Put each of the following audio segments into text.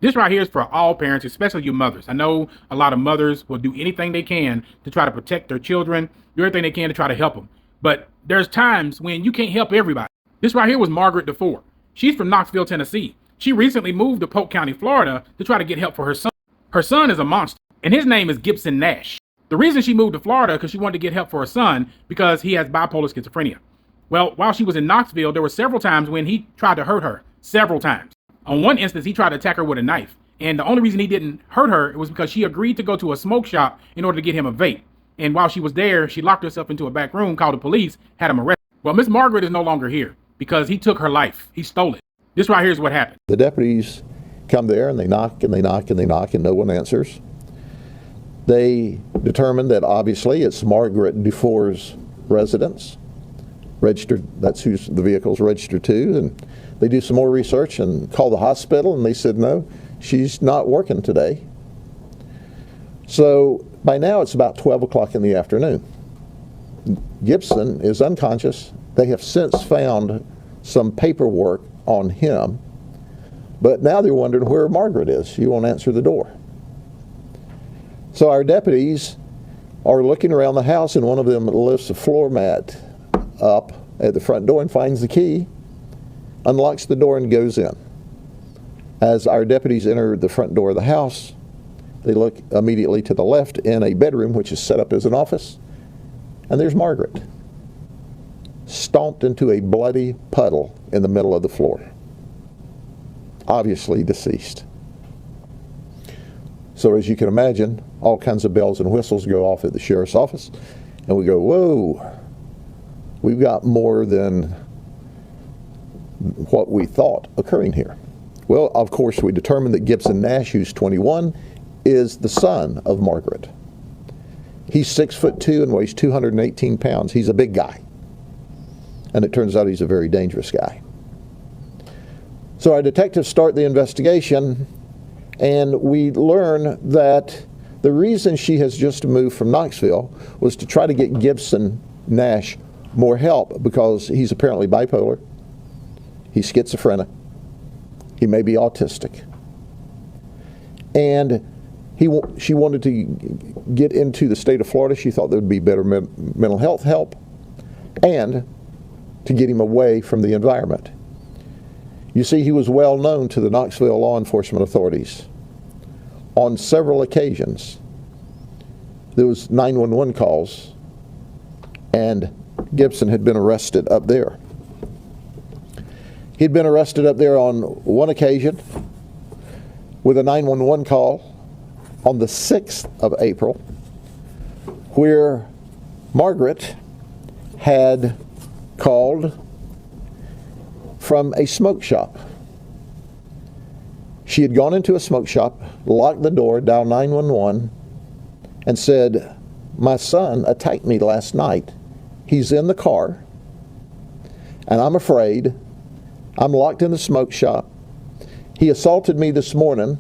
This right here is for all parents, especially you mothers. I know a lot of mothers will do anything they can to try to protect their children, do everything they can to try to help them. But there's times when you can't help everybody. This right here was Margaret DeFore. She's from Knoxville, Tennessee. She recently moved to Polk County, Florida to try to get help for her son. Her son is a monster, and his name is Gibson Nash. The reason she moved to Florida because she wanted to get help for her son because he has bipolar schizophrenia. Well, while she was in Knoxville, there were several times when he tried to hurt her. Several times. On one instance, he tried to attack her with a knife. And the only reason he didn't hurt her was because she agreed to go to a smoke shop in order to get him a vape. And while she was there, she locked herself into a back room, called the police, had him arrested. Well, Miss Margaret is no longer here because he took her life. He stole it. This right here is what happened. The deputies come there and they knock and they knock and they knock and no one answers. They determine that obviously it's Margaret DeFore's residence. Registered, that's who the vehicle's registered to, and they do some more research and call the hospital and they said no, she's not working today. So by now it's about 12 o'clock in the afternoon. Gibson is unconscious. They have since found some paperwork on him, but now they're wondering where Margaret is. She won't answer the door. So our deputies are looking around the house and one of them lifts a floor mat up at the front door and finds the key, unlocks the door and goes in. As our deputies enter the front door of the house, they look immediately to the left in a bedroom which is set up as an office, and there's Margaret, stomped into a bloody puddle in the middle of the floor, obviously deceased. So as you can imagine, all kinds of bells and whistles go off at the sheriff's office, and we go, whoa, we've got more than what we thought occurring here. Well, of course, we determined that Gibson Nash, who's 21, is the son of Margaret. He's 6'2" and weighs 218 pounds. He's a big guy. And it turns out he's a very dangerous guy. So our detectives start the investigation, and we learn that the reason she has just moved from Knoxville was to try to get Gibson Nash more help because he's apparently bipolar, he's schizophrenic, he may be autistic, and she wanted to get into the state of Florida. She thought there would be better mental health help and to get him away from the environment. You see, he was well known to the Knoxville law enforcement authorities. On several occasions, there was 911 calls, and Gibson had been arrested up there. He'd been arrested up there on one occasion with a 911 call on the 6th of April, where Margaret had called from a smoke shop. She had gone into a smoke shop, locked the door, dialed 911, and said, "My son attacked me last night. He's in the car, and I'm afraid. I'm locked in the smoke shop. He assaulted me this morning.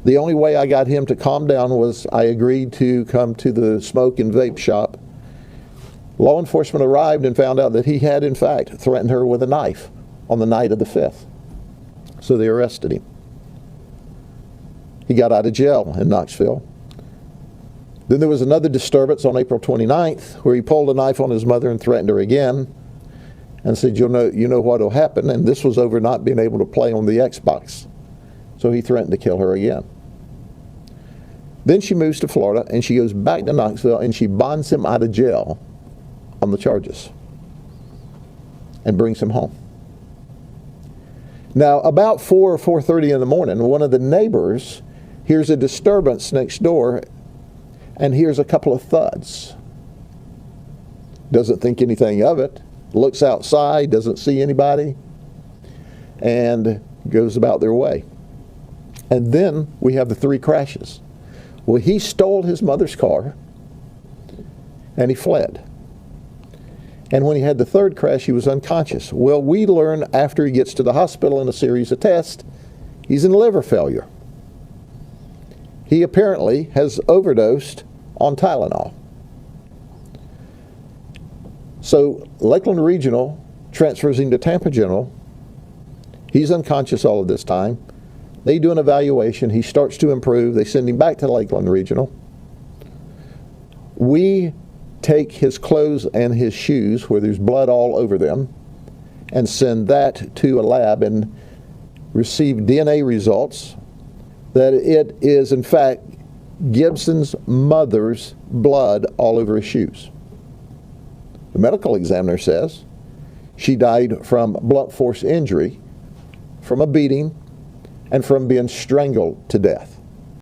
The only way I got him to calm down was I agreed to come to the smoke and vape shop. Law enforcement arrived and found out that he had, in fact, threatened her with a knife on the night of the 5th. So they arrested him. He got out of jail in Knoxville. Then there was another disturbance on April 29th where he pulled a knife on his mother and threatened her again and said, you know what will happen. And this was over not being able to play on the Xbox. So he threatened to kill her again. Then she moves to Florida and she goes back to Knoxville and she bonds him out of jail on the charges and brings him home. Now, about 4 or 4:30 in the morning, one of the neighbors hears a disturbance next door and hears a couple of thuds. Doesn't think anything of it, looks outside, doesn't see anybody, and goes about their way. And then we have the 3 crashes. Well, he stole his mother's car and he fled. And when he had the 3rd crash, he was unconscious. Well, we learn after he gets to the hospital in a series of tests, he's in liver failure. He apparently has overdosed on Tylenol. So Lakeland Regional transfers him to Tampa General. He's unconscious all of this time. They do an evaluation. He starts to improve. They send him back to Lakeland Regional. We take his clothes and his shoes, where there's blood all over them, and send that to a lab and receive DNA results that it is, in fact, Gibson's mother's blood all over his shoes. The medical examiner says she died from blunt force injury, from a beating, and from being strangled to death.